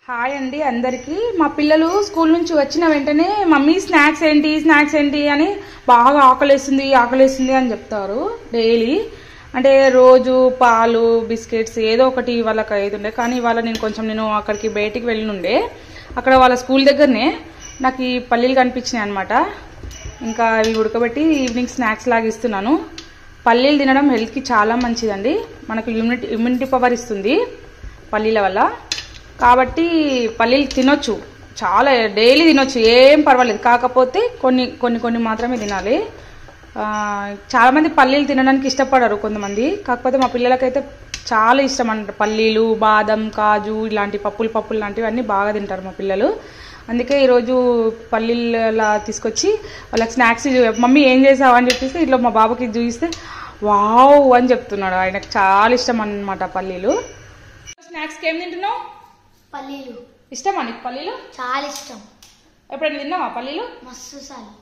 Hi అండి అందరికీ. మా పిల్లలు స్కూల్ నుంచి వచ్చిన వెంటనే మమ్మీ స్నాక్స్ ఏంటి అని బాగా ఆకలేస్తుంది అని చెప్తారు డైలీ. అంటే రోజు పాలు బిస్కెట్స్ ఏదో ఒకటి వాళ్ళకి అవుతుండే. కానీ ఇవాళ నేను అక్కడికి బయటికి వెళ్ళినుండే. అక్కడ వాళ్ళ స్కూల్ దగ్గరనే నాకు ఈ పల్లీలు కనిపించినాయి అనమాట. ఇంకా ఇవి ఉడకబెట్టి ఈవినింగ్ స్నాక్స్ లాగా ఇస్తున్నాను. పల్లీలు తినడం హెల్త్కి చాలా మంచిదండి. మనకు ఇమ్యూనిటీ పవర్ ఇస్తుంది పల్లీల వల్ల. కాబట్టి పల్లీలు తినొచ్చు, చాలా డైలీ తినొచ్చు, ఏం పర్వాలేదు. కాకపోతే కొన్ని మాత్రమే తినాలి. చాలామంది పల్లీలు తినడానికి ఇష్టపడరు కొంతమంది. కాకపోతే మా పిల్లలకైతే చాలా ఇష్టం అన్నమాట. పల్లీలు, బాదం, కాజు ఇలాంటి పప్పులు లాంటివి అన్నీ బాగా తింటారు మా పిల్లలు. అందుకే ఈరోజు పల్లీలా తీసుకొచ్చి వాళ్ళకి స్నాక్స్ మమ్మీ ఏం చేసావు అని చెప్పేసి ఇట్లా మా బాబుకి చూపిస్తే వావ్ అని చెప్తున్నాడు. ఆయనకు చాలా ఇష్టం అన్నమాట పల్లీలు. స్నాక్స్కి ఏం తింటున్నావు? పల్లీలు. ఇష్టమా నీకు పల్లీలు? చాలా ఇష్టం. ఎప్పుడైనా తిన్నావా పల్లీలు? మస్తు సార్లు.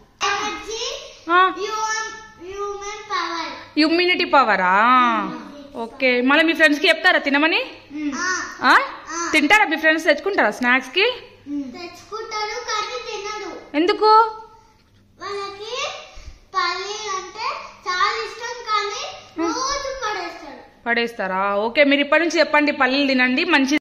ఇమ్యూనిటీ పవరా? ఓకే. మళ్ళీ మీ ఫ్రెండ్స్కి చెప్తారా తినమని? తింటారా మీ ఫ్రెండ్స్? తెచ్చుకుంటారా స్నాక్స్కి? తెచ్చుకుంటారు కానీ తినరు. ఎందుకు? వాళ్ళకి పల్లీలు అంటే చాలా ఇష్టం కానీ రోజు పడేస్తారు. పడేస్తారా? ఓకే, మీరు ఇప్పటి నుంచి చెప్పండి పల్లీలు తినండి మంచి